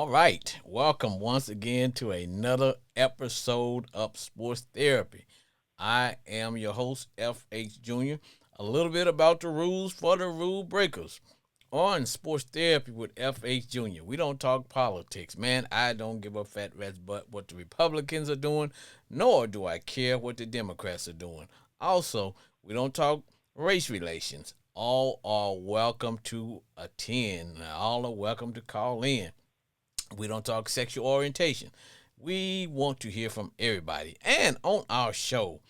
All right. Welcome once again to another episode of Sports Therapy. I am your host, FH Jr. A little bit about the rules for the rule breakers. On Sports Therapy with FH Jr., we don't talk politics. Man, I don't give a fat rat's butt what the Republicans are doing, nor do I care what the Democrats are doing. Also, we don't talk race relations. All are welcome to attend. All are welcome to call in. We don't talk sexual orientation. We want to hear from everybody. And on our show,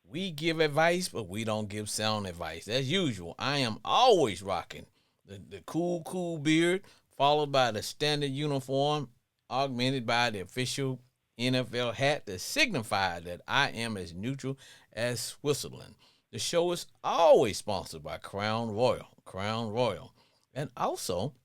we give advice, but we don't give sound advice. As usual, I am always rocking the cool beard, followed by the standard uniform, augmented by the official NFL hat that signify that I am as neutral as Switzerland. The show is always sponsored by Crown Royal. Crown Royal. And also,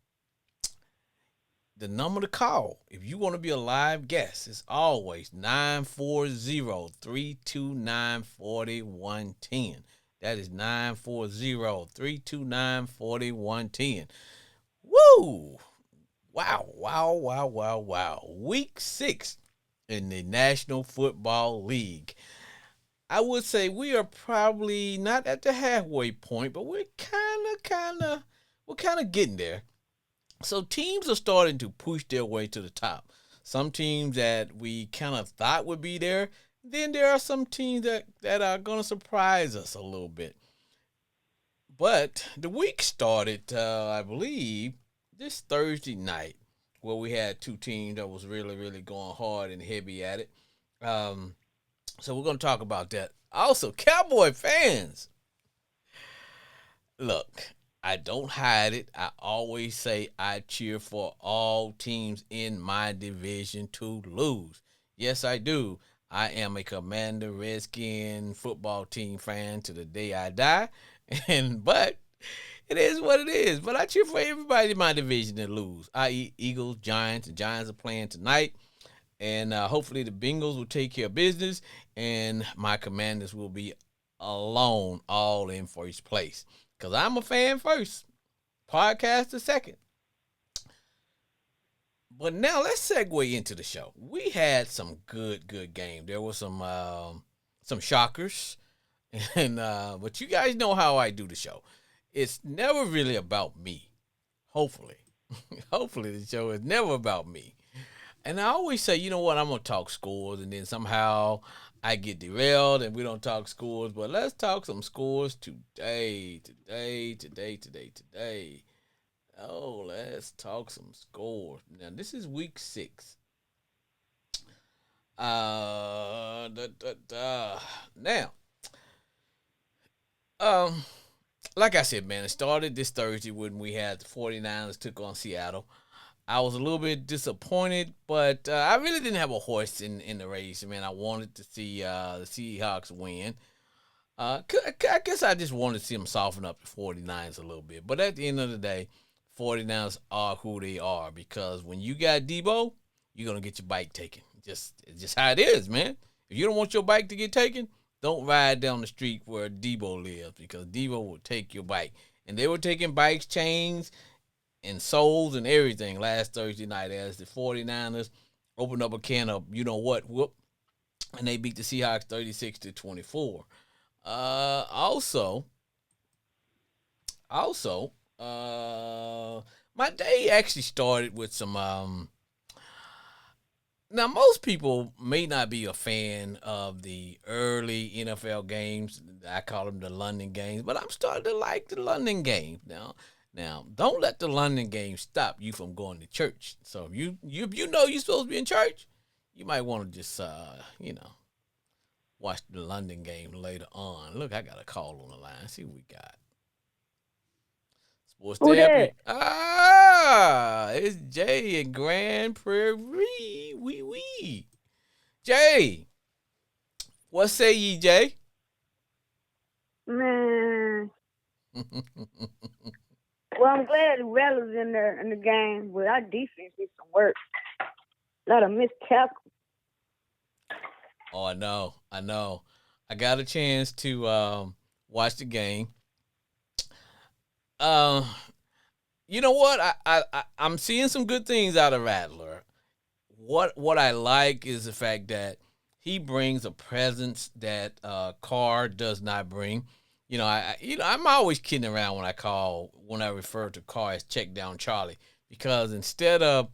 the number to call if you want to be a live guest is always 940-329-4110. That is 940-329-4110. Woo! Wow. Week 6 in the National Football League. I would say we are probably not at the halfway point, but we're kind of getting there. So teams are starting to push their way to the top. Some teams that we kind of thought would be there. Then there are some teams that are going to surprise us a little bit. But the week started, I believe, this Thursday night, where we had two teams that was really going hard and heavy at it. So we're going to talk about that. Also, Cowboy fans, look, I don't hide it. I always say I cheer for all teams in my division to lose. Yes, I do. I am a Commander Redskin football team fan to the day I die. But it is what it is. But I cheer for everybody in my division to lose. I.e. Eagles, Giants. The Giants are playing tonight. And hopefully the Bengals will take care of business. And my Commanders will be alone all in first place. Because I'm a fan first. Podcaster second. But now let's segue into the show. We had some good games. There were some shockers. And but you guys know how I do the show. It's never really about me. Hopefully. Hopefully the show is never about me. And I always say, you know what, I'm going to talk scores, and then somehow I get derailed and we don't talk scores. But let's talk some scores today. Oh, let's talk some scores. Now, this is week 6. Now, um, like I said, man, it started this Thursday when we had the 49ers took on Seattle. I was a little bit disappointed, but I really didn't have a horse in the race. Man, I wanted to see the Seahawks win. I guess I just wanted to see them soften up the 49ers a little bit. But at the end of the day, 49ers are who they are because when you got Debo, you're going to get your bike taken. It's just how it is, man. If you don't want your bike to get taken, don't ride down the street where Debo lives because Debo will take your bike. And they were taking bikes, chains, and souls and everything last Thursday night as the 49ers opened up a can of whoop, and they beat the Seahawks 36-24. My day actually started with some. Now, most people may not be a fan of the early NFL games. I call them the London games, but I'm starting to like the London games now. Now, don't let the London game stop you from going to church. So if you know you're supposed to be in church, you might want to just watch the London game later on. Look, I got a call on the line. See what we got. Sports Who that? therapy. It's Jay in Grand Prairie. Wee. Jay, what say ye, Jay? Man. Well, I'm glad the Rattlers in the game, but our defense needs some work. A lot of missed tackles. Oh, I know. I got a chance to watch the game. Uh, You know what? I'm seeing some good things out of Rattler. What I like is the fact that he brings a presence that Carr does not bring. I'm always kidding around when I refer to Carr as check down Charlie, because instead of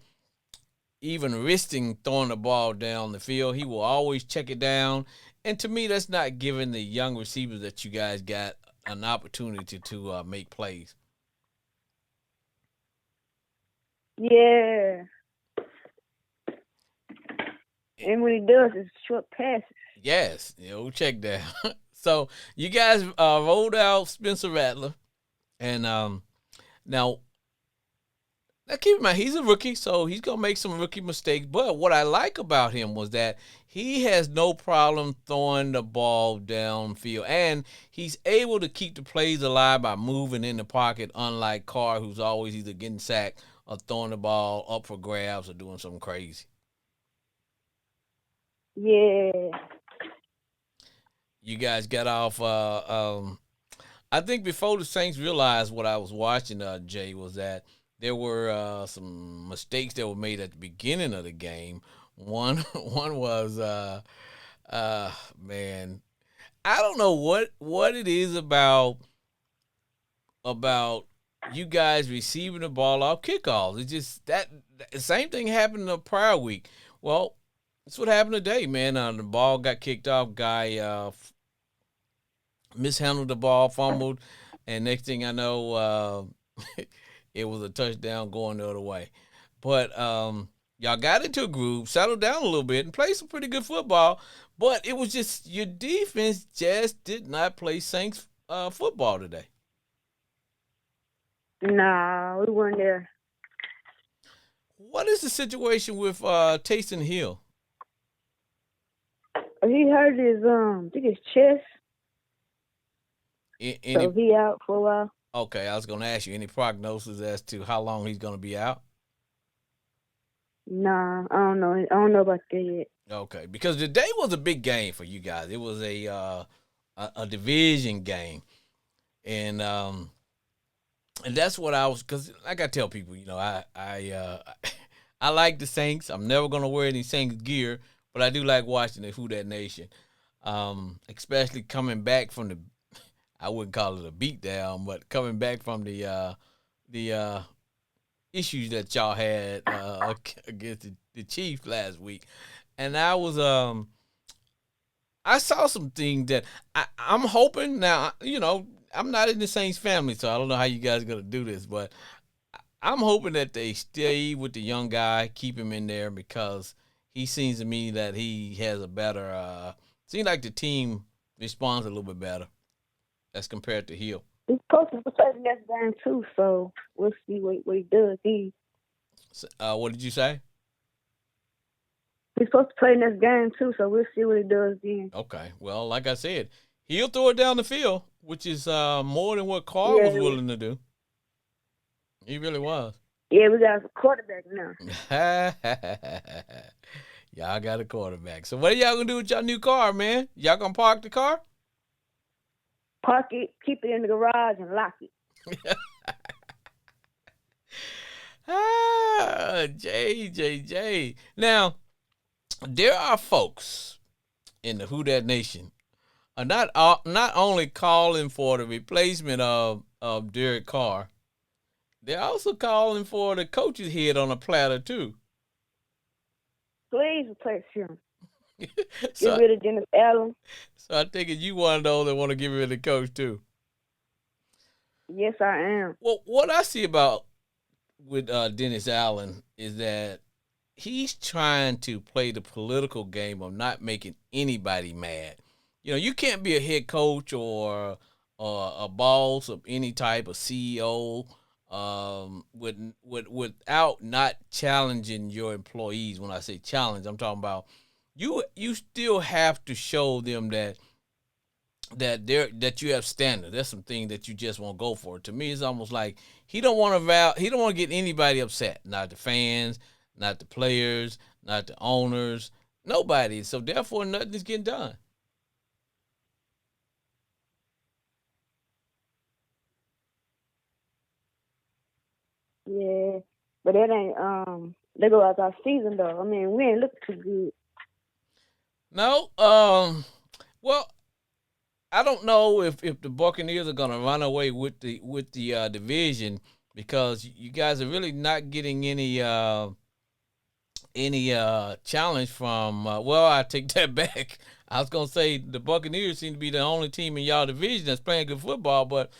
even risking throwing the ball down the field, he will always check it down. And to me, that's not giving the young receivers that you guys got an opportunity to make plays. Yeah. And when he does, it's short passes. Yes, check down. So you guys rolled out Spencer Rattler, and now keep in mind he's a rookie, so he's gonna make some rookie mistakes. But what I like about him was that he has no problem throwing the ball downfield, and he's able to keep the plays alive by moving in the pocket. Unlike Carr, who's always either getting sacked or throwing the ball up for grabs or doing something crazy. Yeah. You guys got off. I think before the Saints realized what I was watching, Jay, was that there were some mistakes that were made at the beginning of the game. One one was man, I don't know what it is about you guys receiving the ball off kickoffs. It's just that the same thing happened the prior week. Well, that's what happened today, man. The ball got kicked off. Guy mishandled the ball, fumbled, and next thing I know, it was a touchdown going the other way. But y'all got into a groove, settled down a little bit, and played some pretty good football. But it was just your defense just did not play Saints football today. Nah, we weren't there. What is the situation with Taysom Hill? He hurt his I think his chest, Any so he out for a while. Okay, I was going to ask you any prognosis as to how long he's going to be out. Nah, I don't know. I don't know about that yet. Okay, because today was a big game for you guys. It was a division game, and that's what I was, because like I tell people, I like the Saints. I'm never gonna wear any Saints gear, but I do like watching the Who That Nation, especially coming back from the, I wouldn't call it a beatdown, but coming back from the issues that y'all had against the Chiefs last week, and I saw some things that I'm hoping now. I'm not in the Saints family, so I don't know how you guys are gonna do this, but I'm hoping that they stay with the young guy, keep him in there, because he seems to me that he has a better. Seems like the team responds a little bit better as compared to Hill. He's supposed to play the next game too, so we'll see what he does. What did you say? He's supposed to play next game too, so we'll see what he does then. Okay. Well, like I said, he'll throw it down the field, which is more than what Carr was Yeah. willing to do. He really was. Yeah, we got a quarterback now. Y'all got a quarterback. So what are y'all gonna do with y'all new car, man? Y'all gonna park the car? Park it, keep it in the garage, and lock it. JJJ. Now, there are folks in the Who That Nation are not only calling for the replacement of Derek Carr, they're also calling for the coach's head on a platter too. Please replace him. so, Get rid of Dennis Allen. so I think you one of those that want to get rid of the coach too. Yes, I am. Well, what I see about with Dennis Allen is that he's trying to play the political game of not making anybody mad. You can't be a head coach or a boss of any type, a CEO, without not challenging your employees. When I say challenge, I'm talking about you still have to show them that you have standards. There's some things that you just won't go for. To me, it's almost like he don't want to get anybody upset. Not the fans, not the players, not the owners, nobody. So therefore, nothing is getting done. Yeah, but that ain't they go out our season though. I mean, we ain't look too good. No, well, I don't know if the Buccaneers are gonna run away with the division because you guys are really not getting any challenge from. Well, I take that back. I was gonna say the Buccaneers seem to be the only team in y'all division that's playing good football, but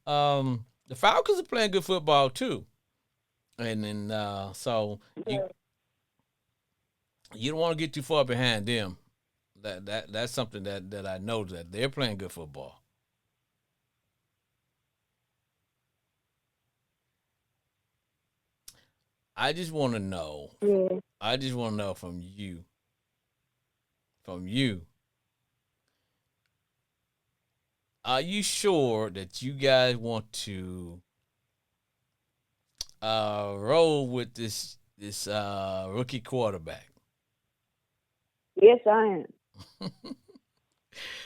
the Falcons are playing good football too, and then so Yeah. you don't want to get too far behind them. That's something that I know that they're playing good football. I just want to know. Yeah. I just want to know from you. Are you sure that you guys want to roll with this rookie quarterback? Yes, I am.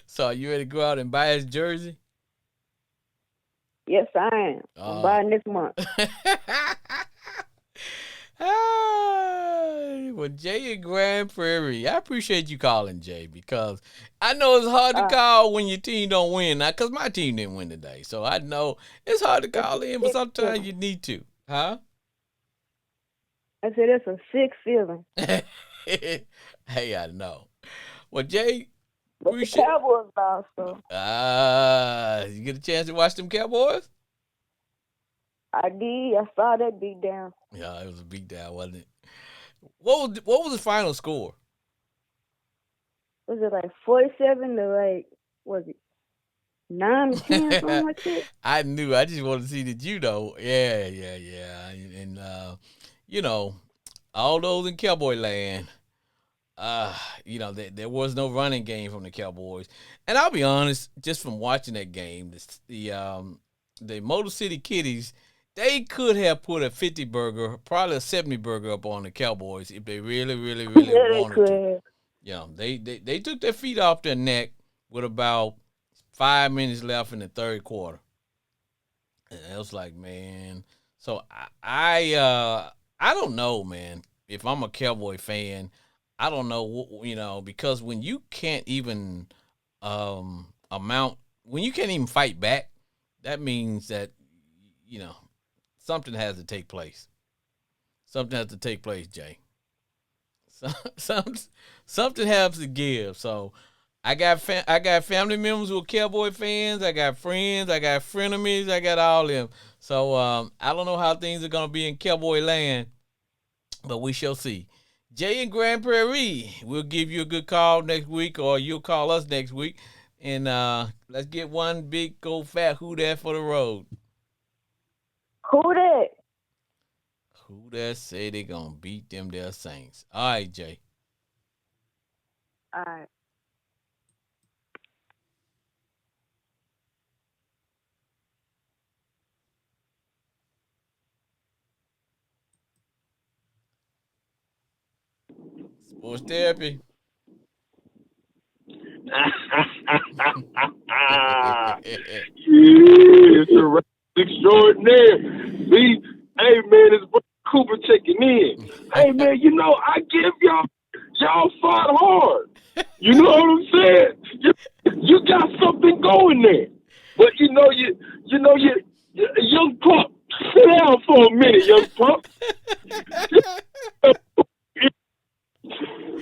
So are you ready to go out and buy his jersey? Yes, I am. I'm Uh, buying this month. well, Jay in Grand Prairie, I appreciate you calling, Jay, because I know it's hard to Uh, call when your team don't win. Now, because my team didn't win today, so I know it's hard to it's a call in, but sick sometimes feeling. you need to, huh? I said it's a sick feeling. Hey, I know. Well, Jay, But the appreciate. Cowboys lost, so You get a chance to watch them Cowboys? I did. I saw that beat down. Yeah, it was a beatdown, wasn't it? What was the final score? Was it like 47 to like, was it 9 to 10, something like that? I knew. I just wanted to see that you know. Yeah, yeah, yeah. And you know, all those in Cowboy land. Uh, there was no running game from the Cowboys. And I'll be honest, just from watching that game, the Motor City Kitties, they could have put a 50 burger, probably a 70 burger up on the Cowboys if they really, really, really Yeah, they wanted to. could. They took their feet off their neck with about 5 minutes left in the third quarter. And it was like, man. So I don't know, man. If I'm a Cowboy fan, I don't know, because when you can't even amount, when you can't even fight back, that means that you know something has to take place. Something has to take place, Jay. So, some, something has to give. So I got family members who are Cowboy fans. I got friends. I got frenemies. I got all them. So I don't know how things are gonna be in Cowboy land, but we shall see. Jay and Grand Prairie, we'll give you a good call next week, or you'll call us next week, and let's get one big old fat who that for the road. Who that? Who that say they gonna beat them their Saints? All right, Jay. All right. Sports therapy. Yeah, it's a rap extraordinaire. See, hey man, it's Cooper checking in. Hey man, I give y'all fought hard. You know what I'm saying? You got something going there. But you young pup. Sit down for a minute, young pup.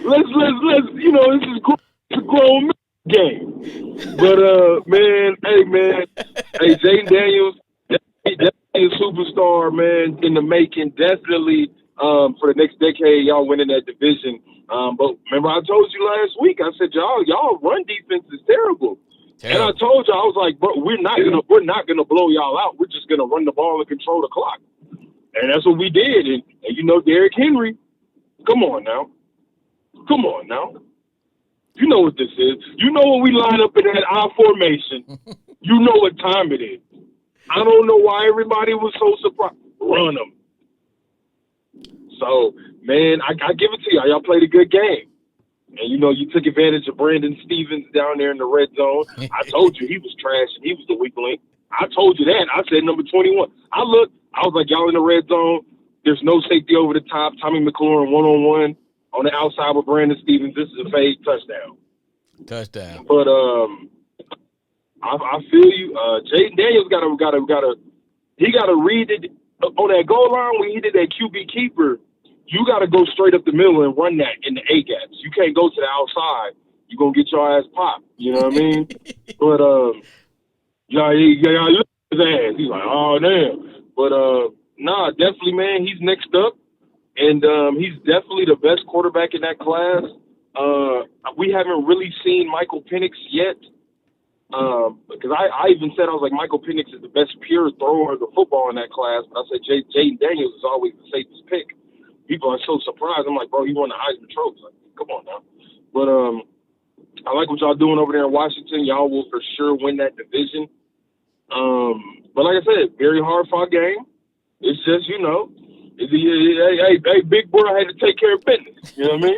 Let's this is a grown man game. But man, hey man, hey Jaden Daniels, definitely a superstar, man, in the making. Definitely for the next decade, y'all winning that division. But remember, I told you last week. I said y'all run defense is terrible. And I Terrible. told you, I was like, bro, we're not gonna blow y'all out. We're just gonna run the ball and control the clock. And that's what we did. And Derrick Henry, come on now. Come on now. You know what this is. You know when we line up in that I formation, you know what time it is. I don't know why everybody was so surprised. Run them. So, man, I give it to y'all. Y'all played a good game. And, you took advantage of Brandon Stevens down there in the red zone. I told you he was trash and he was the weak link. I told you that. I said number 21. I looked. I was like, y'all in the red zone. There's no safety over the top. Tommy McLaurin one-on-one on the outside with Brandon Stevens. This is a fade touchdown. Touchdown. But I feel you. Jaden Daniels got to read it on that goal line when he did that QB keeper. You got to go straight up the middle and run that in the A gaps. You can't go to the outside. You're gonna get your ass popped. You know what I mean? But look at his ass. He's like, oh damn. But nah, definitely, man. He's next up, and he's definitely the best quarterback in that class. We haven't really seen Michael Penix yet. Because I even said, I was like, Michael Penix is the best pure thrower of the football in that class. But I said Jaden Daniels is always the safest pick. People are so surprised. I'm like, bro, he won the Heisman Trophy. Like, come on now. But I like what y'all doing over there in Washington. Y'all will for sure win that division. But like I said, very hard fought game. It's just, hey, big boy, I had to take care of business. You know what I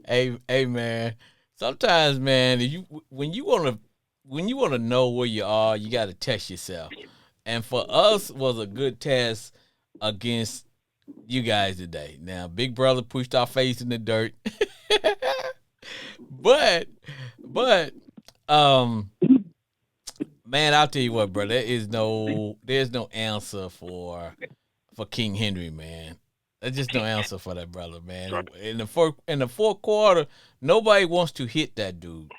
mean? Hey, man. Sometimes, man, when you want to know where you are, you got to test yourself. And for us, was a good test against you guys today. Now, Big Brother pushed our face in the dirt, but man, I'll tell you what, bro. There's no answer for King Henry, man. There's just no answer for that brother, man. In the fourth quarter, nobody wants to hit that dude.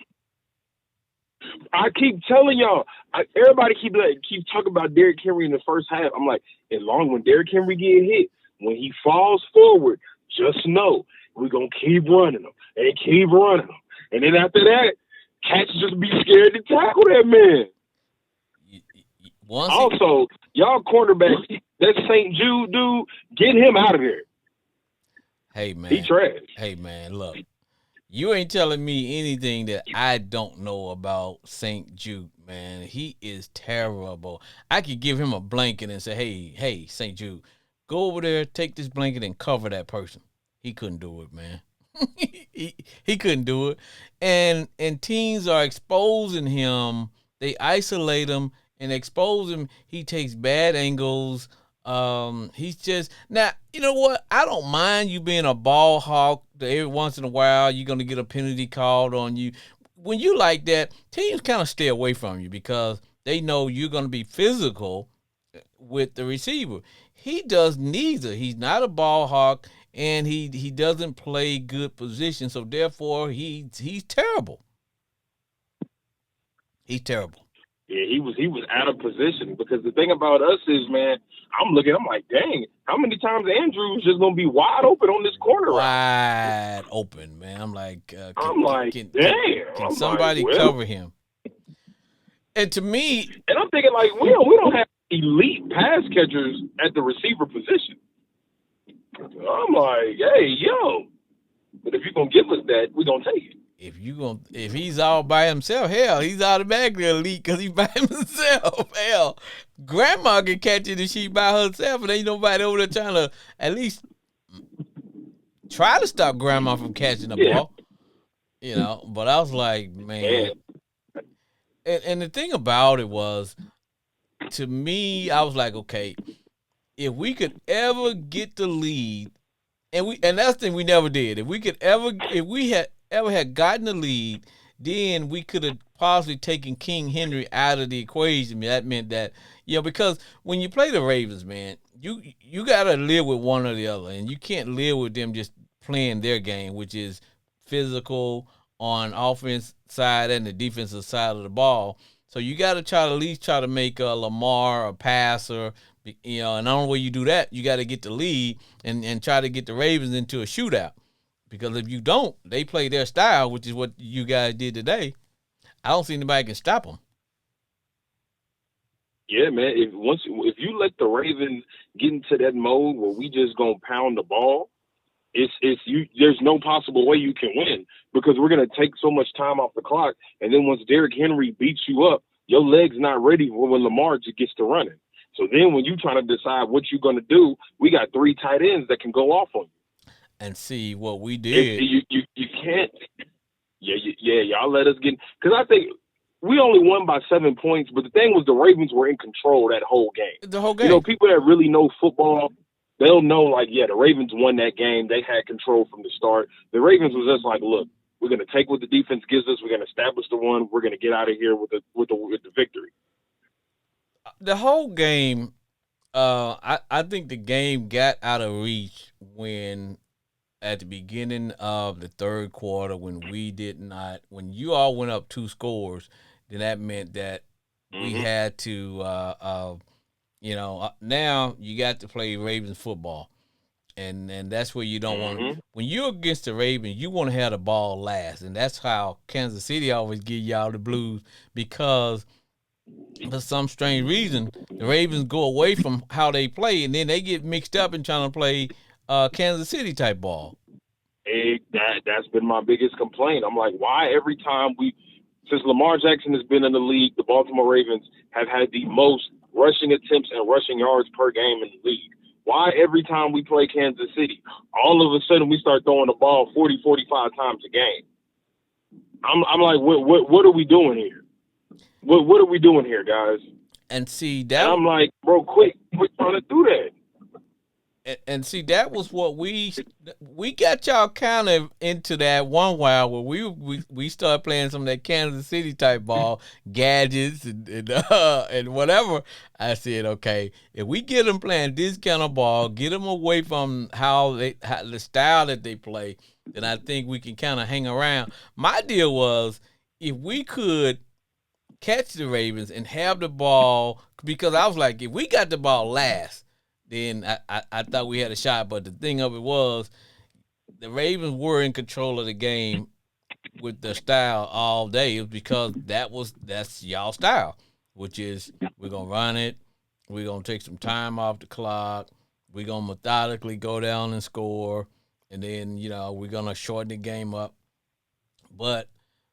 I keep telling y'all, everybody keep talking about Derrick Henry in the first half. I'm like, as long when Derrick Henry get hit, when he falls forward, just know we're gonna keep running him and keep running him. And then after that, cats just be scared to tackle that man. Also, y'all cornerbacks, that St. Jude dude, get him out of there. Hey, man. He trash. Hey, man, look. You ain't telling me anything that I don't know about St. Jude, man. He is terrible. I could give him a blanket and say, hey, St. Jude, go over there, take this blanket and cover that person. He couldn't do it, man. he couldn't do it. And teams are exposing him. They isolate him and expose him. He takes bad angles. He's just now. You know what? I don't mind you being a ball hawk. Every once in a while, you're gonna get a penalty called on you. When you like that, teams kind of stay away from you because they know you're gonna be physical with the receiver. He does neither. He's not a ball hawk, and he doesn't play good position. So therefore, he's terrible. He's terrible. Yeah, he was out of position because the thing about us is, man, I'm like, dang, how many times Andrew's just gonna be wide open on this corner? Wide open, man. I'm like, damn. Can somebody cover him? And to me, and I'm thinking like, we don't have elite pass catchers at the receiver position. I'm like, hey, yo, but if you're gonna give us that, we're gonna take it. If he's all by himself, hell, he's automatically elite because he's by himself. Hell, grandma can catch it if she by herself, and ain't nobody over there trying to at least try to stop grandma from catching the ball. You know, but I was like, man. And the thing about it was, to me, I was like, okay, if we could ever get the lead, and that's the thing we never did. If we had ever had gotten the lead, then we could have possibly taken King Henry out of the equation. That meant that, because when you play the Ravens, man, you got to live with one or the other, and you can't live with them just playing their game, which is physical on offense side and the defensive side of the ball. So you got to try to at least try to make Lamar a passer, and the only way you do that, you got to get the lead and try to get the Ravens into a shootout. Because if you don't, they play their style, which is what you guys did today. I don't see anybody can stop them. Yeah, man. If you let the Ravens get into that mode where we just gonna pound the ball, there's no possible way you can win because we're gonna take so much time off the clock. And then once Derrick Henry beats you up, your leg's not ready when Lamar just gets to running. So then when you trying to decide what you're gonna do, we got 3 tight ends that can go off on you. And see what we did. You can't. Yeah. Y'all let us get because I think we only won by 7 points, but the thing was the Ravens were in control that whole game. The whole game. You know, people that really know football, they'll know, like, yeah, the Ravens won that game. They had control from the start. The Ravens was just like, look, we're going to take what the defense gives us. We're going to establish the run. We're going to get out of here with the victory. The whole game, I think the game got out of reach when at the beginning of the third quarter when you all went up 2 scores, then that meant that we had to, now you got to play Ravens football. And that's where you don't want to. When you're against the Ravens, you want to have the ball last. And that's how Kansas City always give y'all the blues because for some strange reason, the Ravens go away from how they play, and then they get mixed up in trying to play Kansas City type ball. That's been my biggest complaint. I'm like, why every time since Lamar Jackson has been in the league, the Baltimore Ravens have had the most rushing attempts and rushing yards per game in the league. Why every time we play Kansas City, all of a sudden we start throwing the ball 40, 45 times a game? I'm like, what are we doing here? What are we doing here, guys? And see that I'm like, bro, quit trying to do that. And see, that was what we got y'all kind of into that one while where we started playing some of that Kansas City type ball, gadgets and whatever. I said, okay, if we get them playing this kind of ball, get them away from the style that they play, then I think we can kind of hang around. My deal was if we could catch the Ravens and have the ball, because I was like, if we got the ball last, then I thought we had a shot. But the thing of it was, the Ravens were in control of the game with their style all day. It was because that's y'all style, which is we're going to run it. We're going to take some time off the clock. We're going to methodically go down and score. And then, we're going to shorten the game up. But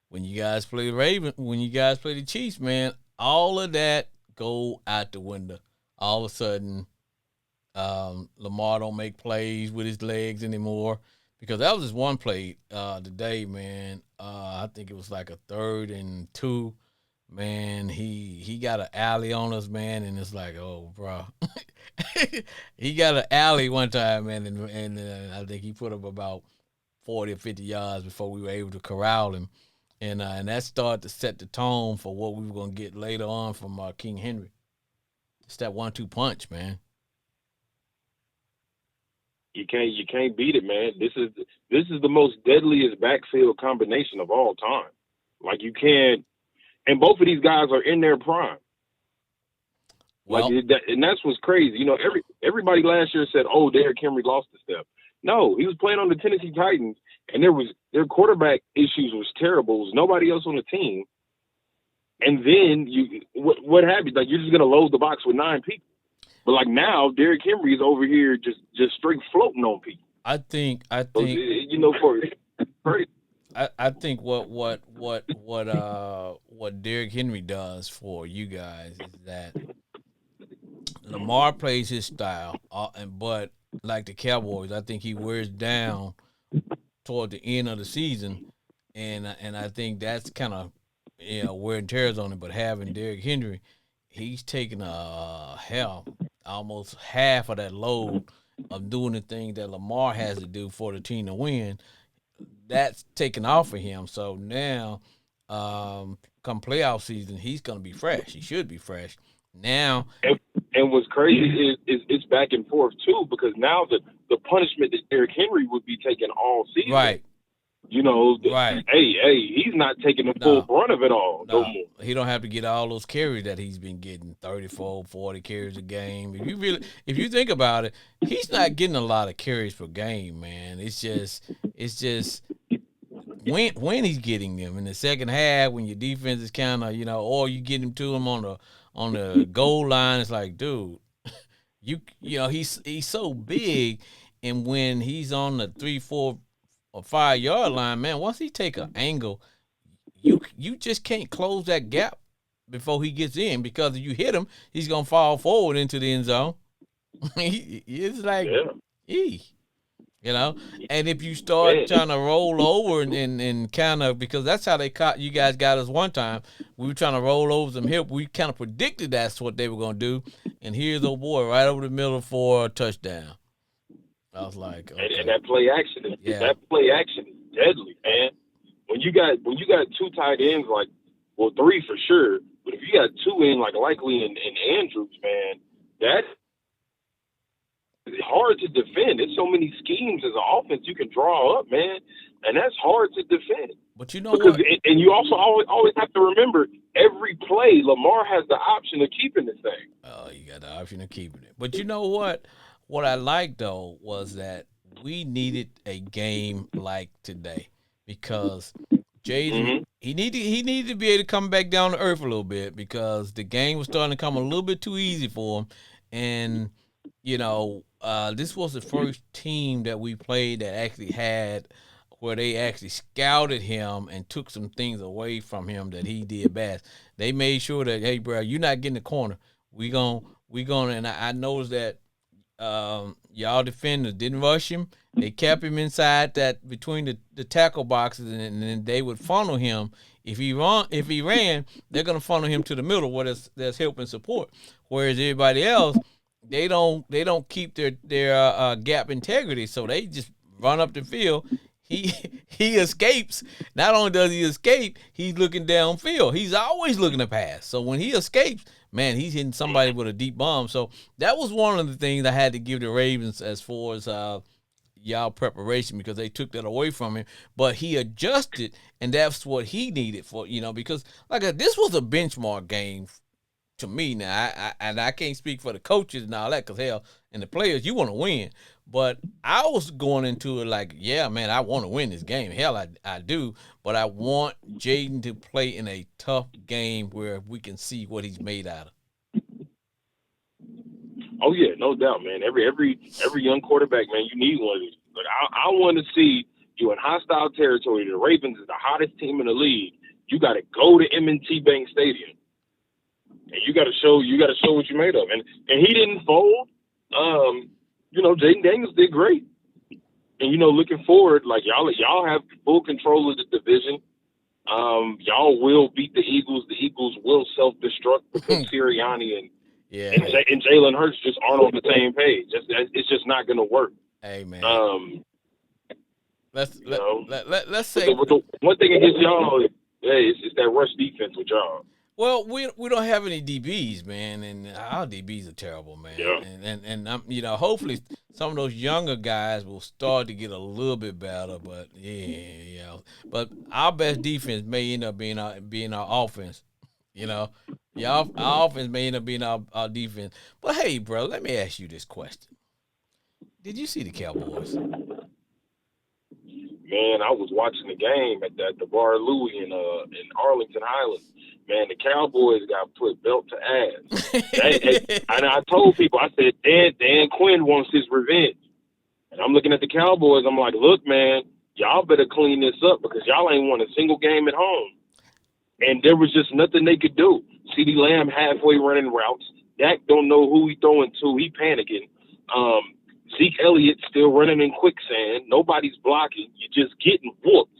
when you guys play the Chiefs, man, all of that go out the window. All of a sudden, Lamar don't make plays with his legs anymore, because that was just one play today, man. I think it was like a 3rd and 2. Man, he got an alley on us, man, and it's like, oh, bro. He got an alley one time, man, and I think he put up about 40 or 50 yards before we were able to corral him. And that started to set the tone for what we were going to get later on from King Henry. It's that 1-2 punch, man. You can't beat it, man. This is the most deadliest backfield combination of all time. Like, you can't, and both of these guys are in their prime. Well, and that's what's crazy. Everybody last year said, "Oh, Derrick Henry lost a step." No, he was playing on the Tennessee Titans, and their quarterback issues was terrible. There was nobody else on the team. And then what happened? Like, you're just gonna load the box with 9 people. But like now, Derrick Henry is over here just straight floating on people. I think I think what Derrick Henry does for you guys is that Lamar plays his style, but like the Cowboys, I think he wears down toward the end of the season, and I think that's kind of wear and tears on him. But having Derrick Henry, he's taking almost half of that load of doing the thing that Lamar has to do for the team to win. That's taken off of him. So now, come playoff season, he's going to be fresh. He should be fresh. Now, and what's crazy is it's back and forth too, because now the punishment that Derrick Henry would be taking all season, right? Right. Hey, he's not taking the full brunt of it all no more. He don't have to get all those carries that he's been getting, 34, 40 carries a game. If you think about it, he's not getting a lot of carries per game, man. It's just when he's getting them in the second half, when your defense is kind of, or you get him to him on the goal line, it's like, dude, he's so big, and when he's on the 3, 4, or 5-yard line, man, once he take an angle, you just can't close that gap before he gets in, because if you hit him, he's gonna fall forward into the end zone. It's like, You know, and if you start Man, trying to roll over and kind of, because that's how they caught you guys got us one time. We were trying to roll over some hip. We kind of predicted that's what they were going to do, and here's old boy right over the middle for a touchdown. I was like, and okay, that play action yeah, is deadly, man. When you got two tight ends, like, well, three for sure, but if you got two in, like likely and Andrews, man, that's hard to defend. There's so many schemes as an offense you can draw up, man, and that's hard to defend. but you know Because what? and you also always have to remember every play Lamar has the option of keeping the thing. Oh, you got the option of keeping it. But you know what? What I liked though was that we needed a game like today because Jaden Mm-hmm. he needed to be able to come back down to earth a little bit because the game was starting to come a little bit too easy for him, and this was the first team that we played that actually had where they actually scouted him and took some things away from him that he did best. They made sure that, hey, bro, you're not getting the corner. We gonna, and I noticed that y'all defenders didn't rush him. They kept him inside that between the tackle boxes, and then they would funnel him. If he ran, they're gonna funnel him to the middle where there's help and support. Whereas everybody else, they don't keep their gap integrity, so they just run up the field. He he escapes. Not only does he escape, he's looking downfield. He's always looking to pass. So when he escapes, man, he's hitting somebody with a deep bomb. So that was one of the things I had to give the Ravens as far as y'all preparation because they took that away from him. But he adjusted, and that's what he needed because this was a benchmark game to me. Now I can't speak for the coaches and all that because hell, and the players, you want to win. But I was going into it like, yeah, man, I want to win this game. Hell, I do. But I want Jaden to play in a tough game where we can see what he's made out of. Oh yeah, no doubt, man. Every young quarterback, man, you need one of these. Like I want to see you in hostile territory. The Ravens is the hottest team in the league. You got to go to M&T Bank Stadium, and you got to show what you made of. And he didn't fold. Jaden Daniels did great. And looking forward, like y'all have full control of the division. Y'all will beat the Eagles. The Eagles will self-destruct because Sirianni and Yeah. and Jalen Hurts just aren't on the same page. It's just not going to work. Hey, man. Let's You know, let's but say. the one thing against y'all, it's that rush defense with y'all. Well, we don't have any DBs, man, and our DBs are terrible, man. Yeah. And I'm hopefully some of those younger guys will start to get a little bit better, but yeah. But our best defense may end up being our offense. Our offense may end up being our defense. But hey, bro, let me ask you this question: did you see the Cowboys? Man, I was watching the game at the Bar Louie in Arlington Highlands. Man, the Cowboys got put belt to ass. And I told people, I said, Dan Quinn wants his revenge. And I'm looking at the Cowboys. I'm like, look, man, y'all better clean this up because y'all ain't won a single game at home. And there was just nothing they could do. CeeDee Lamb halfway running routes. Dak don't know who he throwing to. He panicking. Zeke Elliott still running in quicksand. Nobody's blocking. You're just getting whooped.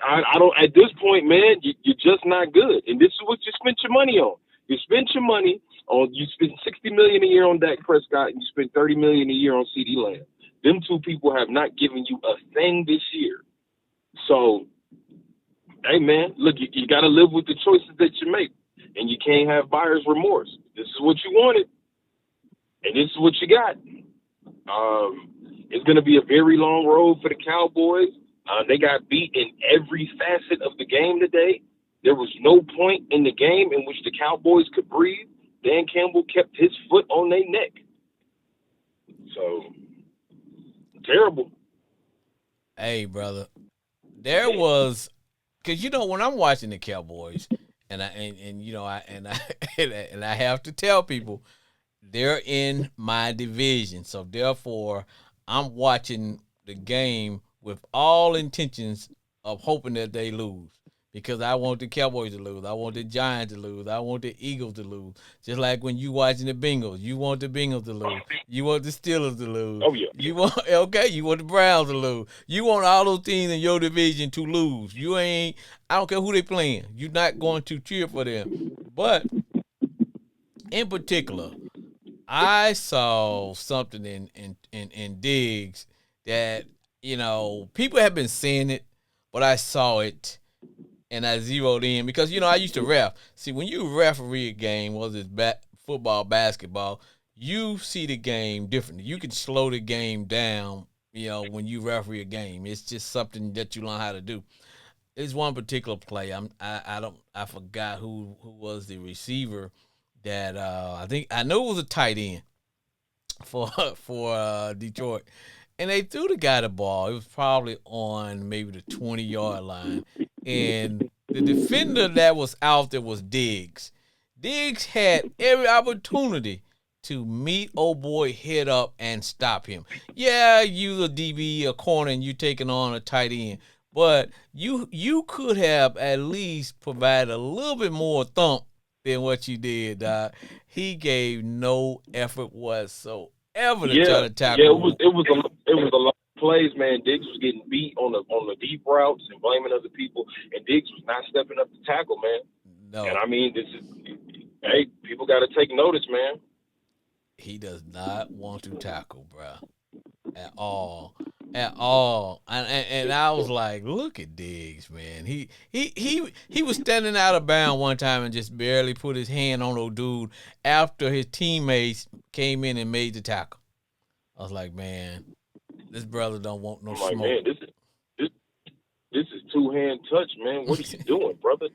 I don't. At this point, man, you're just not good. And this is what you spent your money on. You spent your money on. You spent $60 million a year on Dak Prescott, and you spent $30 million a year on CeeDee Lamb. Them two people have not given you a thing this year. So, hey, man, look, you got to live with the choices that you make, and you can't have buyer's remorse. This is what you wanted, and this is what you got. It's going to be a very long road for the Cowboys. They got beat in every facet of the game today. There was no point in the game in which the Cowboys could breathe. Dan Campbell kept his foot on their neck. So, terrible. Hey, brother, there was because when I'm watching the Cowboys, and I have to tell people they're in my division, so therefore I'm watching the game with all intentions of hoping that they lose because I want the Cowboys to lose. I want the Giants to lose. I want the Eagles to lose. Just like when you watching the Bengals, you want the Bengals to lose. You want the Steelers to lose. Oh yeah. You want you want the Browns to lose. You want all those teams in your division to lose. You ain't. I don't care who they playing. You're not going to cheer for them. But in particular, I saw something in Diggs that people have been saying it, but I saw it and I zeroed in because I used to ref. See, when you referee a game, whether it's football, basketball, you see the game differently. You can slow the game down. When you referee a game, it's just something that you learn how to do. There's one particular play. I forgot who was the receiver that I know it was a tight end for Detroit, and they threw the guy the ball. It was probably on maybe the 20-yard line, and the defender that was out there was Diggs. Diggs had every opportunity to meet old boy head up and stop him. Yeah, you a DB, a corner, and you taking on a tight end, but you could have at least provided a little bit more thump than what you did. He gave no effort whatsoever to try Yeah, to tackle yeah. him. It was a lot of plays, man. Diggs was getting beat on the deep routes and blaming other people, and Diggs was not stepping up to tackle, man. And No, I mean, hey, people got to take notice, man. he does not want to tackle, bro, at all. At all, and I was like, look at Diggs, man. He was standing out of bounds one time and just barely put his hand on old dude after his teammates came in and made the tackle. I was like, man, this brother don't want no I'm like, smoke. man, this this is two hand touch, man. What are you doing, brother?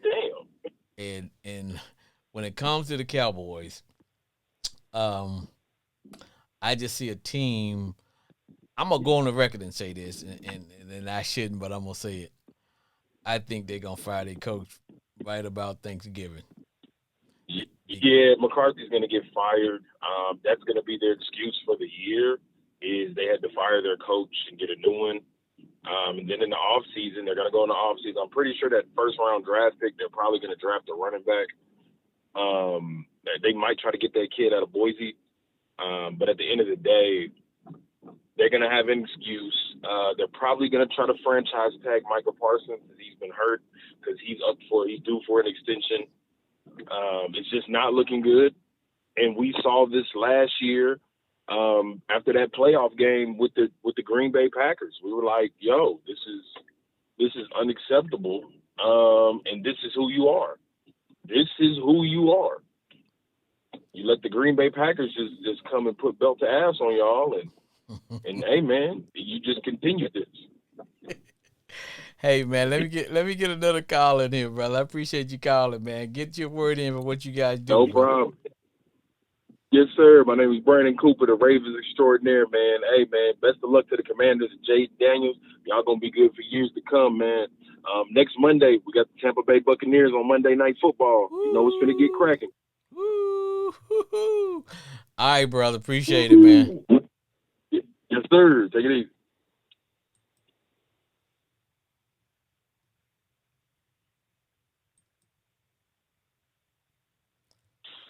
Damn. And when it comes to the Cowboys, um, I just see a team. I'm gonna go on the record and say this, and I shouldn't, but I'm gonna say it. I think they're gonna fire their coach right about Thanksgiving. Yeah, McCarthy's going to get fired. That's going to be their excuse for the year is they had to fire their coach and get a new one. And then in the offseason, they're going to go in the offseason. I'm pretty sure that first-round draft pick, they're probably going to draft a running back. They might try to get that kid out of Boise. But at the end of the day, they're going to have an excuse. They're probably going to try to franchise tag Michael Parsons because he's been hurt because he's due for an extension. It's just not looking good. And we saw this last year after that playoff game with the Green Bay Packers. We were like, yo, this is unacceptable. And this is who you are. This is who you are. You let the Green Bay Packers just come and put belt to ass on y'all and hey man, you just continue this. Hey man, let me get another call in here, brother. I appreciate you calling, man. Get your word in for what you guys do. No problem. Yes, sir. My name is Brandon Cooper, the Ravens extraordinaire, man. Hey, man, best of luck to the Commanders and Jay Daniels. Y'all gonna be good for years to come, man. Next Monday, we got the Tampa Bay Buccaneers on Monday Night Football. You know it's gonna get cracking. Woo. All right, brother. Appreciate it, man. Yes, sir. Take it easy.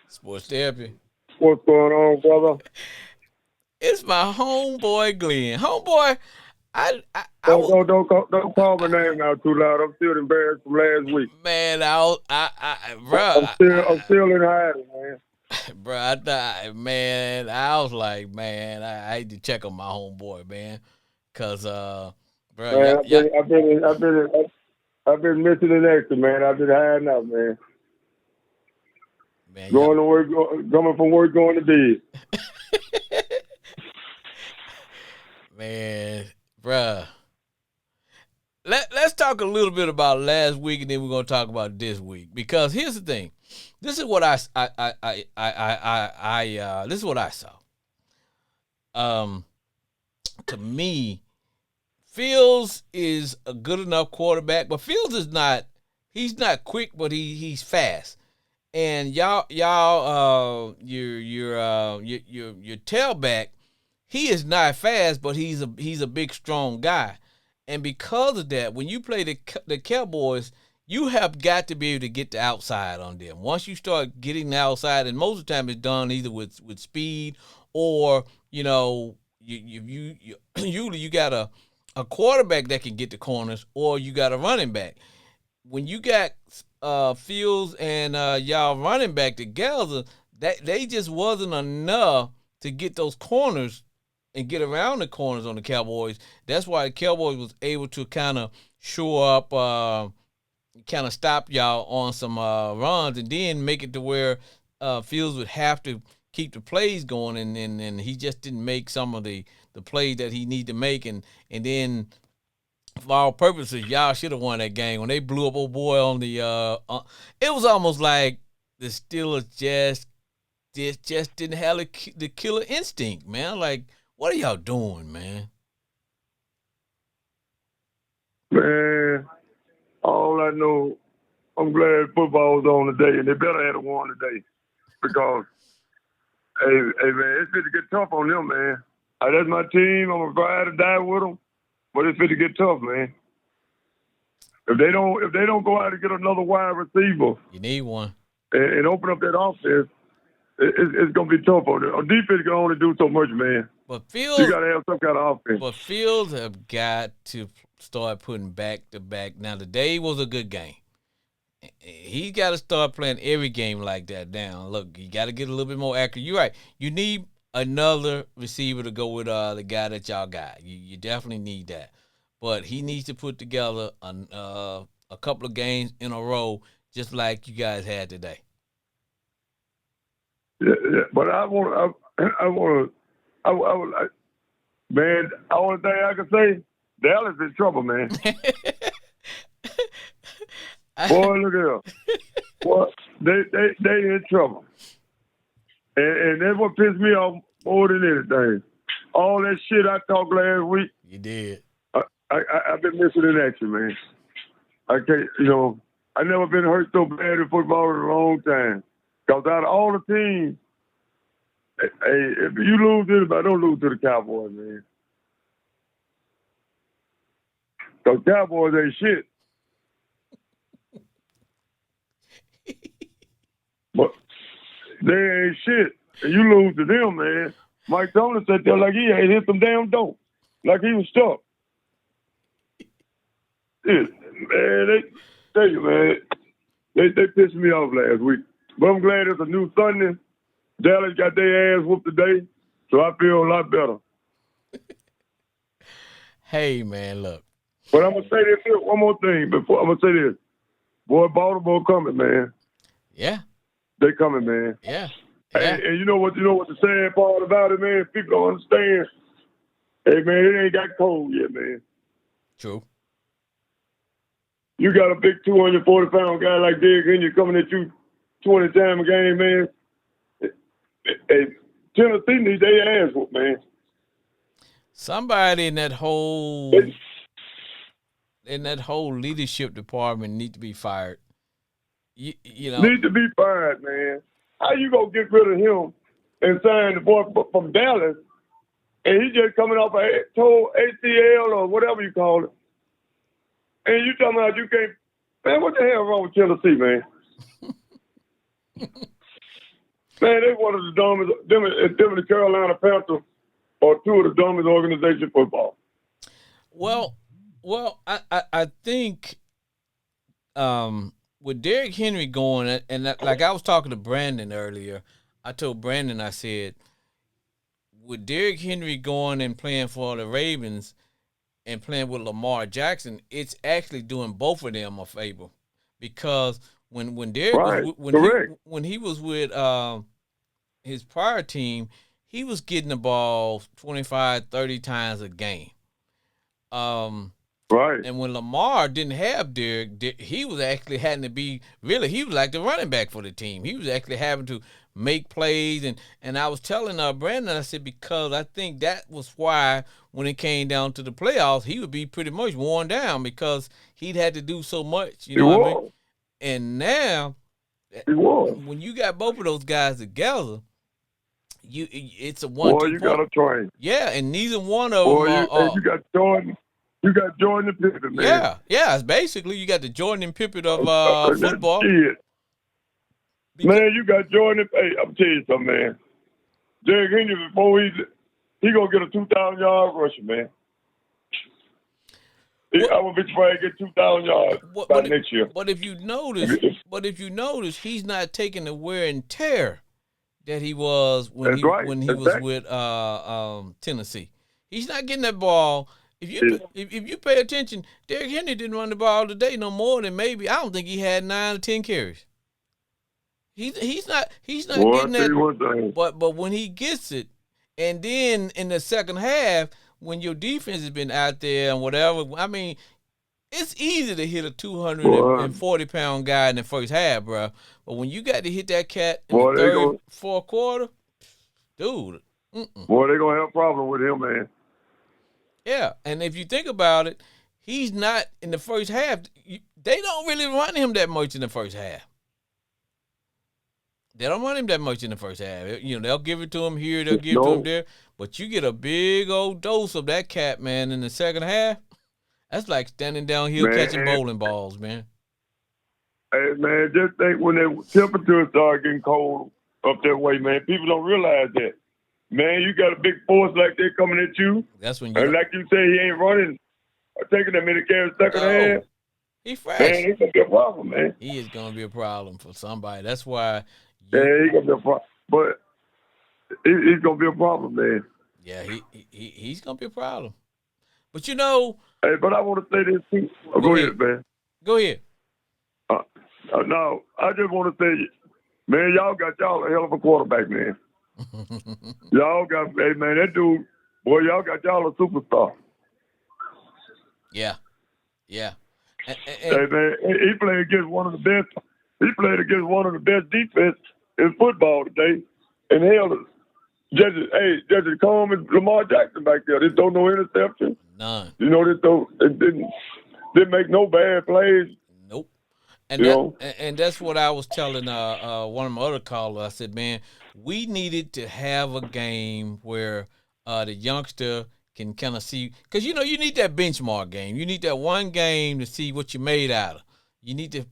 Sports therapy. What's going on, brother? It's my homeboy Glenn. Homeboy, Don't call my name out too loud. I'm still embarrassed from last week. man, I'm still in hiding, man. bro, I was like, man, I had to check on my homeboy, man, cause bro, Man, I've been missing in action, man. I've been hiding out, man. Going to work, coming from work, going to bed. Man, bruh. Let's talk a little bit about last week, and then we're gonna talk about this week. Because here's the thing, this is what this is what I saw. To me, Fields is a good enough quarterback, but Fields is not. He's not quick, but he's fast. And your tailback, he is not fast, but he's a big strong guy. And because of that, when you play the Cowboys, you have got to be able to get the outside on them. Once you start getting the outside, and most of the time it's done either with speed or you usually you got a quarterback that can get the corners, or you got a running back. When you got Fields and y'all running back together, that they just wasn't enough to get those corners and get around the corners on the Cowboys. That's why the Cowboys was able to kind of shore up, kind of stop y'all on some runs, and then make it to where Fields would have to keep the plays going, and he just didn't make some of the plays that he needed to make, and then for all purposes, y'all should have won that game when they blew up old boy on the. It was almost like the Steelers just didn't have the killer instinct, man. Like, what are y'all doing, man? Man, all I know, I'm glad football was on today, and they better have won today because, hey man, it's going to get tough on them, man. That's my team. I'm gonna ride or die with them, but it's going to get tough, man. If they don't go out and get another wide receiver, you need one, and open up that offense, it's going to be tough on them. On defense, can only do so much, man. But Fields, you got to have some kind of offense. But Fields have got to start putting back to back. Now today was a good game. He got to start playing every game like that now. Look, you got to get a little bit more accurate. You're right. You need another receiver to go with the guy that y'all got. You definitely need that. But he needs to put together a couple of games in a row, just like you guys had today. Yeah. But I want, man. The only thing I can say, Dallas in trouble, man. Boy, look at them. Boy, they in trouble. And that's what pissed me off more than anything. All that shit I talked last week. You did. I've been missing in action, man. I can't, I never been hurt so bad in football in a long time. Because out of all the teams, hey, if you lose to anybody, don't lose to the Cowboys, man. Because Cowboys ain't shit. But they ain't shit. And you lose to them, man. Mike Tomlin sat there like he ain't hit some damn dope. Like he was stuck. Yeah, man, they tell you, man, they pissed me off last week. But I'm glad it's a new Sunday. Dallas got their ass whooped today, so I feel a lot better. Hey, man, look. But I'm gonna say this here, one more thing before I'm gonna say this. Boy, Baltimore coming, man. Yeah. They coming, man. Yeah. And you know what the sad part about it, man? People don't understand. Hey, man, it ain't got cold yet, man. True. You got a big 240-pound guy like Derrick Henry coming at you 20 times a game, man. Hey, Tennessee needs their ass whooped, man. Somebody in that whole leadership department need to be fired. You know, need to be fired, man. How you gonna get rid of him and sign the boy from Dallas, and he just coming off a toe ACL or whatever you call it, and you talking about you can't? Man, what the hell wrong with Tennessee, man? Man, they one of the dumbest. Them and the Carolina Panthers are two of the dumbest organizations in football. Well, I think with Derrick Henry going, and like I was talking to Brandon earlier, I told Brandon, I said, with Derrick Henry going and playing for the Ravens and playing with Lamar Jackson, it's actually doing both of them a favor, because when Derrick when he was with his prior team, he was getting the ball 25, 30 times a game. Right. And when Lamar didn't have Derrick, he was actually having to be, really, he was like the running back for the team. He was actually having to make plays. And I was telling Brandon, I said, because I think that was why when it came down to the playoffs, he would be pretty much worn down because he'd had to do so much. You know what I mean? And now, when you got both of those guys together, it's a one-two. Boy, you got to train. Yeah, and neither one of them you got Jordan You got Jordan and Pippen, man. Yeah. It's basically you got the Jordan and Pippen of football. Shit. Man, you got Jordan. Hey, I'm telling you something, man. Derrick Henry, before he gonna get a 2,000-yard rusher, man. I would be trying to get 2,000 yards by next year. But if you notice, he's not taking the wear and tear that he was when he was with Tennessee. He's not getting that ball. If you pay attention, Derrick Henry didn't run the ball today no more than maybe, I don't think he had 9 or 10 carries. He's not getting that. But when he gets it, and then in the second half, when your defense has been out there and whatever, I mean, it's easy to hit a 240-pound guy in the first half, bro. But when you got to hit that cat in the third, fourth quarter, dude. Boy, they're going to have a problem with him, man. Yeah, and if you think about it, he's not in the first half. They don't really run him that much in the first half. They don't run him that much in the first half. You know, they'll give it to him here, they'll give it to him there. But you get a big old dose of that cat, man, in the second half. That's like standing downhill catching bowling balls, man. Hey, man, just think when the temperatures start getting cold up that way, man, people don't realize that. Man, you got a big force like that coming at you. That's when you. And like you say, he ain't running or taking that many carries second half. He fresh. Man, he's going to be a problem, man. He is going to be a problem for somebody. That's why. Yeah, he's going to be a problem. But he's going to be a problem, man. Yeah, he's going to be a problem. But, you know. Hey, but I want to say this, too. Go ahead, man. Go ahead. No, I just want to say, man, y'all got y'all a hell of a quarterback, man. Y'all got, hey, man, that dude, boy, y'all got y'all a superstar. Yeah. Hey, man, he played against one of the best. He played against one of the best defense in football today. And hell, Judge Coleman, Lamar Jackson back there. They don't no interception. None. You know, they didn't make no bad plays. Nope. And that's what I was telling one of my other callers. I said, man, we needed to have a game where the youngster can kind of see, because, you know, you need that benchmark game. You need that one game to see what you made out of. You need to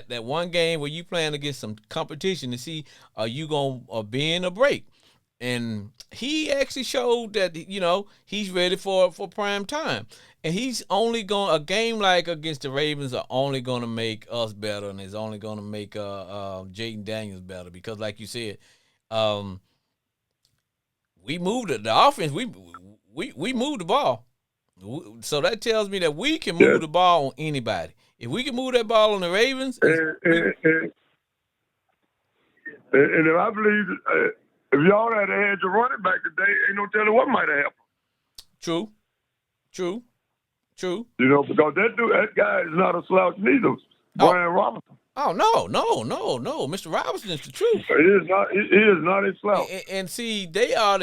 that one game where you playing against some competition to see are you going to bend or break. And he actually showed that, you know, he's ready for prime time. And he's only going, a game like against the Ravens are only going to make us better, and it's only going to make Jaden Daniels better because, like you said, we moved it. The offense, we moved the ball. So that tells me that we can move the ball on anybody. If we can move that ball on the Ravens. And if I believe if y'all had had your running back today, ain't no telling what might have happened. True. You know, because that guy is not a slouch neither. Brian Robinson. Oh, no. Mr. Robinson is the truth. He is not a slouch. And see, they are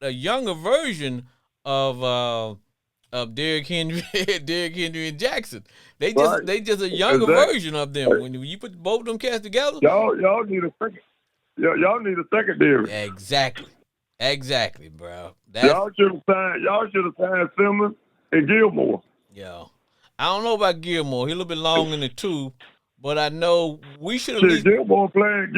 a younger version of Derrick Henry and Jackson. They just a younger version of them. When you put both of them cats together, y'all need a second. Y'all need a secondary. Exactly, bro. Y'all should have signed Simmons and Gilmore. Yeah, I don't know about Gilmore. He's a little bit long in the tooth, but I know we should at least Gilmore playing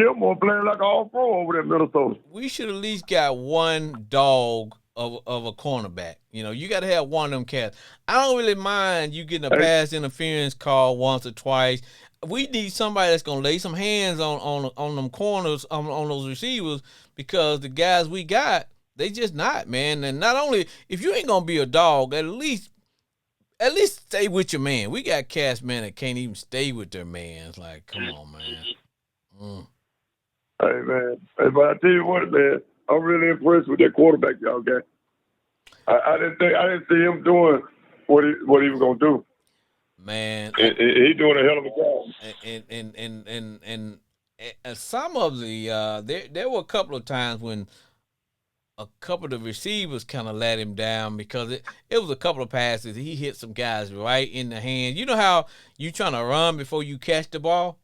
like all pro over there in Minnesota. We should at least got one dog of a cornerback. You know, you got to have one of them cats. I don't really mind you getting a pass interference call once or twice. We need somebody that's gonna lay some hands on them corners, on those receivers, because the guys we got, they just not, man. And not only, if you ain't gonna be a dog, at least stay with your man. We got cats, man, that can't even stay with their man. It's like, come on, man. Hey, man. Hey, but I tell you what, man, I'm really impressed with that quarterback y'all got. I didn't see him doing what he was gonna do. Man, he doing a hell of a job. And some of the there were a couple of times when a couple of the receivers kind of let him down because it was a couple of passes. He hit some guys right in the hand. You know how you trying to run before you catch the ball?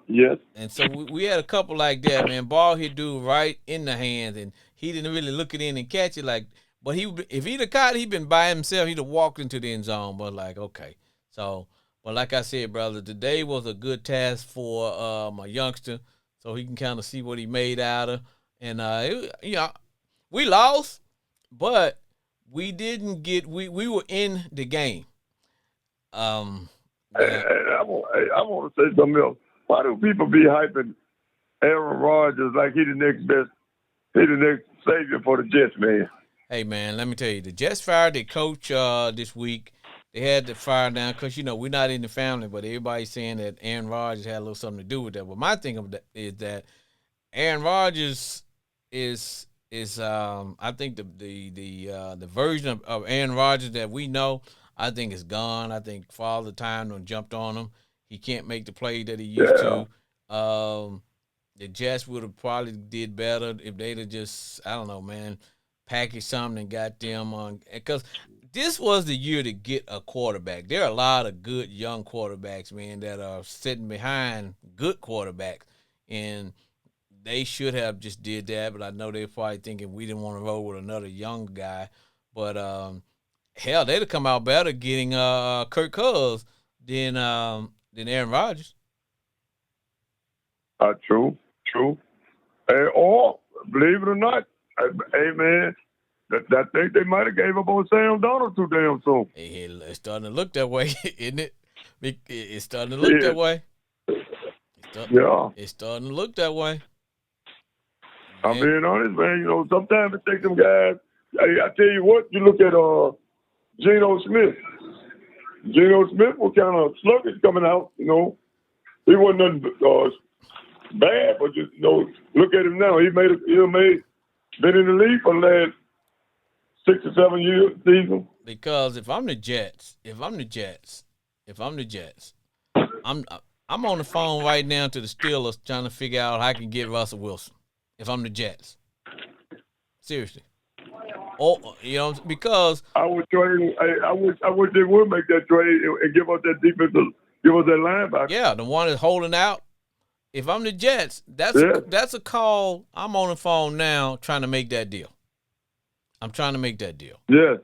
Yes. And so we had a couple like that, man. Ball hit dude right in the hands, and he didn't really look it in and catch it. Like, But if he'd have caught, he'd been by himself. He'd have walked into the end zone. But like, okay, so. But like I said, brother, today was a good task for my youngster, so he can kind of see what he made out of. And we lost, but we didn't get. We were in the game. I want to say something else. Why do people be hyping Aaron Rodgers like he the next best? He the next savior for the Jets, man. Hey, man, let me tell you, the Jets fired their coach this week. They had to fire down because, we're not in the family, but everybody's saying that Aaron Rodgers had a little something to do with that. But my thing of that is that Aaron Rodgers is I think the version of Aaron Rodgers that we know, I think is gone. I think Father Time done jumped on him. He can't make the play that he used to. The Jets would have probably did better if they'd have just, I don't know, man, packaged something and got them on. Because this was the year to get a quarterback. There are a lot of good young quarterbacks, man, that are sitting behind good quarterbacks. And they should have just did that, but I know they're probably thinking we didn't want to roll with another young guy. But, hell, they'd have come out better getting Kirk Cousins than Aaron Rodgers. True. Or, believe it or not, hey, man, I think they might have gave up on Sam Donald too damn soon. Hey, it's starting to look that way, isn't it? It's starting to look that way. It's starting to look that way. I'm being honest, man. Sometimes it takes them guys. I tell you what, you look at Geno Smith. Geno Smith was kind of sluggish coming out, He wasn't nothing bad, but just, look at him now. He been in the league for the last 6 or 7 years season. Because if I'm the Jets, I'm on the phone right now to the Steelers trying to figure out how I can get Russell Wilson. If I'm the Jets, seriously. Because I would trade. I wish they would make that trade and give us that defensive, give us that linebacker. Yeah, the one that's holding out. If I'm the Jets, that's a call. I'm on the phone now trying to make that deal. I'm trying to make that deal. Yeah.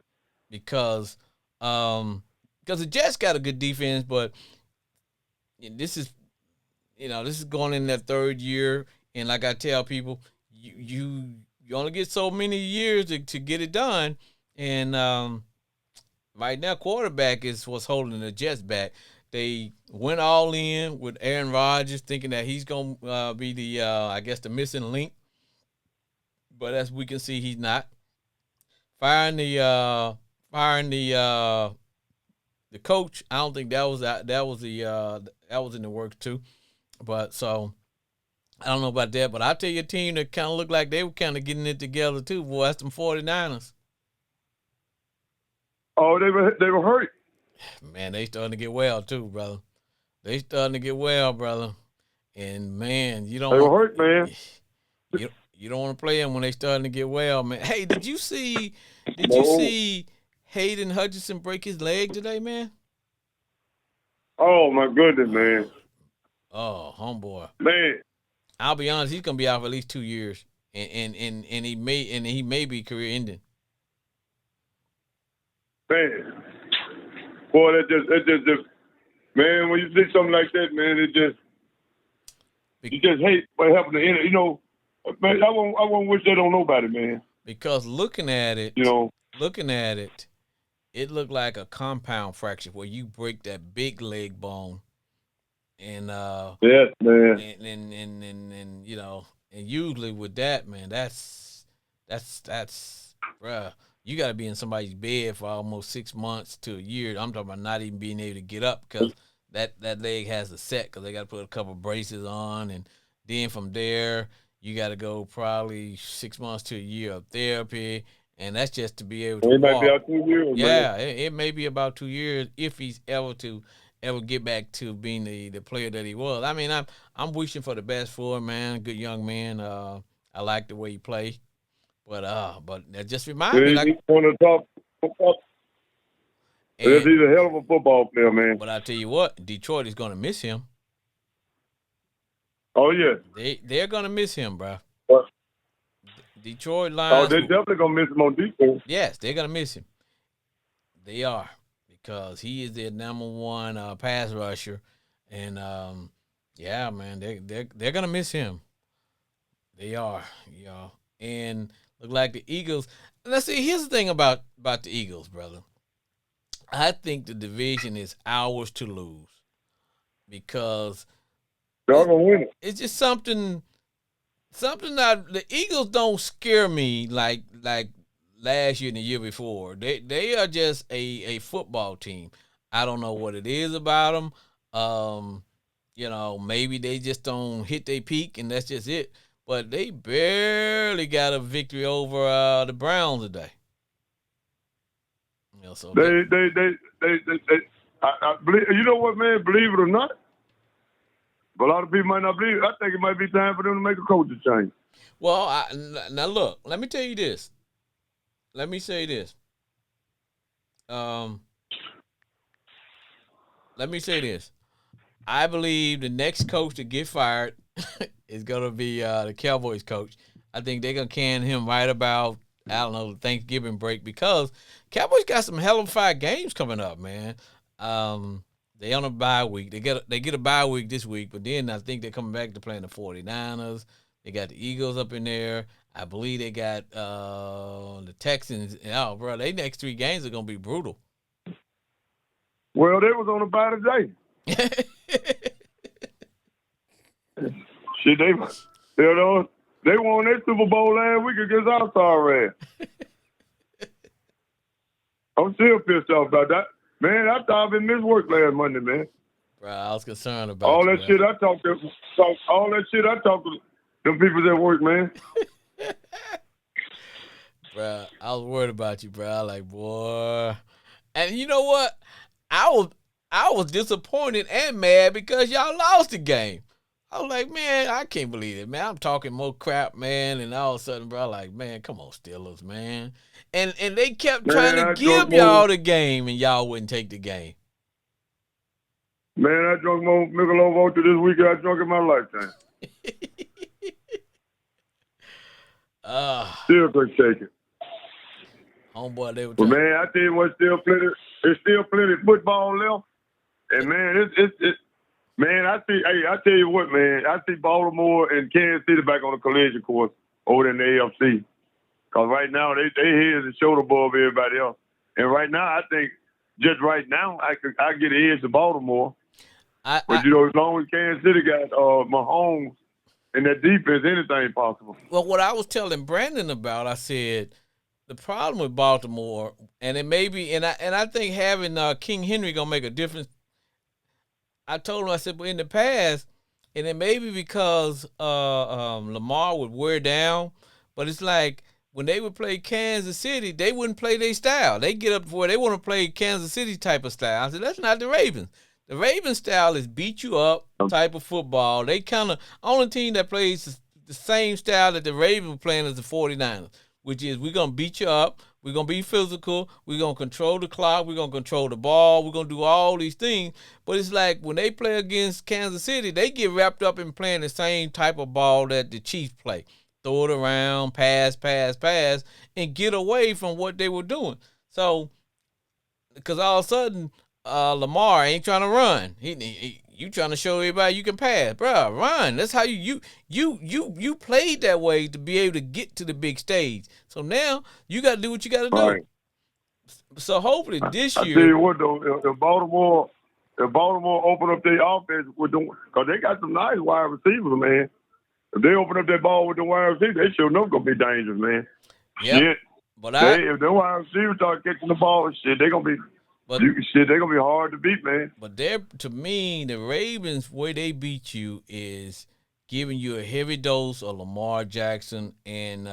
Because the Jets got a good defense, but this is going in that third year, and like I tell people, you only get so many years to get it done, and right now quarterback is what's holding the Jets back. They went all in with Aaron Rodgers, thinking that he's going to be the missing link. But as we can see, he's not. Firing the coach, I don't think that was in the works too. But so I don't know about that. But I'll tell you a team that kind of looked like they were kind of getting it together too. Boy, that's them 49ers. Oh, they were hurt. Man, they starting to get well too, brother. They starting to get well, brother. And man, you don't. They were hurt, man. You don't want to play them when they starting to get well, man. Hey, did you see Hayden Hutchinson break his leg today, man? Oh my goodness, man. Oh, homeboy. Man. I'll be honest, he's gonna be out for at least 2 years, and he may be career ending. Man. Boy, that just man, when you see something like that, man, you just hate what happened to end. Man, I won't wish that on nobody, man. Because looking at it, it looked like a compound fracture where you break that big leg bone, and yes, man, and usually with that, man, that's bruh. You got to be in somebody's bed for almost 6 months to a year. I'm talking about not even being able to get up because that leg has a set because they got to put a couple of braces on. And then from there, you got to go probably 6 months to a year of therapy. And that's just to be able to walk. Might be about 2 years. Yeah, it may be about 2 years if he's ever get back to being the player that he was. I mean, I'm wishing for the best for him, man. Good young man. I like the way he plays. But that just reminds me, like, he's one of the top. He's a hell of a football player, man. But I tell you what, Detroit is going to miss him. Oh yeah, They're going to miss him, bro. What? Detroit Oh, Lions. they're definitely gonna miss him on defense. Yes, they're gonna miss him. They are because he is their number one pass rusher, and yeah, man, they're gonna miss him. They are, y'all, and look like the Eagles. Let's see. Here's the thing about the Eagles, brother. I think the division is ours to lose because They're gonna win it. it's just something that the Eagles don't scare me like last year and the year before. They are just a football team. I don't know what it is about them. Maybe they just don't hit their peak and that's just it. But they barely got a victory over the Browns today. So They I believe, you know what, man? Believe it or not, but a lot of people might not believe it. I think it might be time for them to make a coaching change. well, now look, let me tell you this. Let me say this. Let me say this. I believe the next coach to get fired is gonna be the Cowboys coach. I think they're gonna can him right about the Thanksgiving break because Cowboys got some hell of fire games coming up, man. They on a bye week. They get a bye week this week, but then I think they're coming back to playing the 49ers. They got the Eagles up in there. I believe they got the Texans. Oh, bro, they next 3 games are gonna be brutal. Well, they was on a bye today. Shit, they won their Super Bowl last week against All-Star. I'm still pissed off about that. Man, I thought I'd been missed work last Monday, man. Bro, I was concerned about all you, that shit I talked to them people at work, man. Bro, I was worried about you, bro. I was like, boy. And you know what? I was disappointed and mad because y'all lost the game. I was like, man, I can't believe it, man. I'm talking more crap, man, and all of a sudden, bro, like, man, come on, Steelers, man. And they kept trying to give y'all the game, and y'all wouldn't take the game. Man, I drunk more Michelob Ultra this week than I drunk in my lifetime. Still couldn't take it. Homeboy, they were But man, I tell you what, there's still plenty of football left. And man, man, I tell you what, man, I see Baltimore and Kansas City back on the collision course over in the AFC. Because right now, they head and shoulder above everybody else. And right now, I think, just right now, I get the edge to Baltimore. But, you know, as long as Kansas City got Mahomes and that defense, anything possible. Well, what I was telling Brandon about, I said, the problem with Baltimore, and it may be, and I think having King Henry going to make a difference. I told him, I said, but in the past, and it may be because Lamar would wear down, but it's like when they would play Kansas City, they wouldn't play their style. They get up for they want to play Kansas City type of style. I said, that's not the Ravens. The Ravens style is beat you up type of football. They kind of, only team that plays the same style that the Ravens were playing is the 49ers, which is we're going to beat you up. We're going to be physical. We're going to control the clock. We're going to control the ball. We're going to do all these things. But it's like when they play against Kansas City, they get wrapped up in playing the same type of ball that the Chiefs play. Throw it around, pass, and get away from what they were doing. So, because all of a sudden, Lamar ain't trying to run. You trying to show everybody you can pass, bro. Run. That's how you played that way to be able to get to the big stage. So now you got to do what you got to do. Right. So hopefully this year. I tell you what though, if Baltimore open up their offense with them, because they got some nice wide receivers, man. If they open up that ball with the wide receivers, they sure know gonna be dangerous, man. Yeah. Shit. But if the wide receivers start catching the ball, shit, they're gonna be. They're gonna be hard to beat, man. But to me, the Ravens, way they beat you is giving you a heavy dose of Lamar Jackson and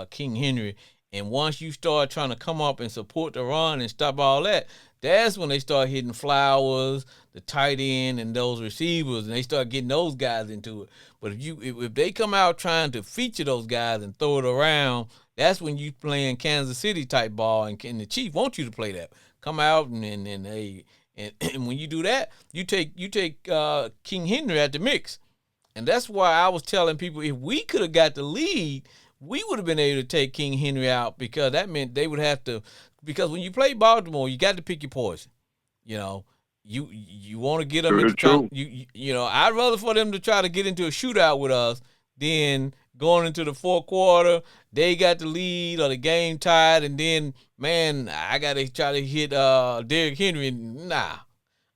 King Henry. And once you start trying to come up and support the run and stop all that, that's when they start hitting Flowers, the tight end, and those receivers, and they start getting those guys into it. But if they come out trying to feature those guys and throw it around, that's when you playing Kansas City type ball, and the Chiefs want you to play that. Come out and when you do that, you take King Henry at the mix, and that's why I was telling people if we could have got the lead, we would have been able to take King Henry out because that meant they would have to. Because when you play Baltimore, you got to pick your poison. You know, you want to get them into trying. You know, I'd rather for them to try to get into a shootout with us than going into the fourth quarter. They got the lead or the game tied, and then man, I got to try to hit Derrick Henry. Nah,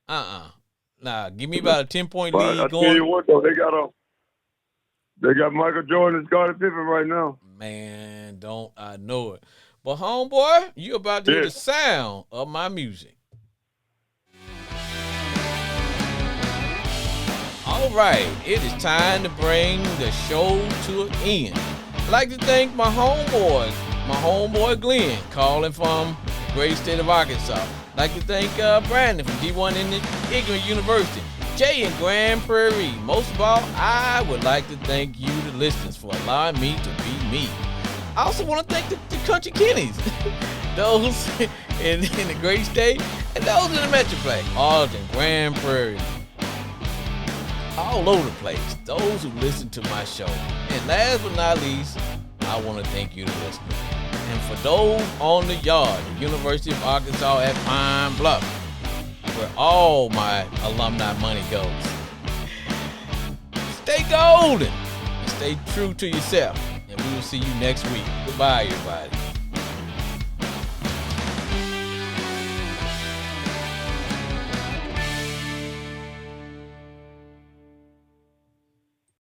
nah. Give me about a 10-point lead I going. tell you what though, they got Michael Jordan and Scottie Pippen right now. Man, don't I know it. But homeboy, you about to hear the sound of my music. All right, it is time to bring the show to an end. I'd like to thank my homeboy Glenn, calling from the great state of Arkansas. I'd like to thank Brandon from D1 Ignorant University, Jay in Grand Prairie. Most of all, I would like to thank you, the listeners, for allowing me to be me. I also want to thank the country Kennies, those in the great state, and those in the Metroplex, Arlington, Grand Prairie, all over the place, those who listen to my show. And last but not least, I want to thank you, the listeners. And for those on the yard, the University of Arkansas at Pine Bluff, where all my alumni money goes. Stay golden and stay true to yourself. And we will see you next week. Goodbye, everybody.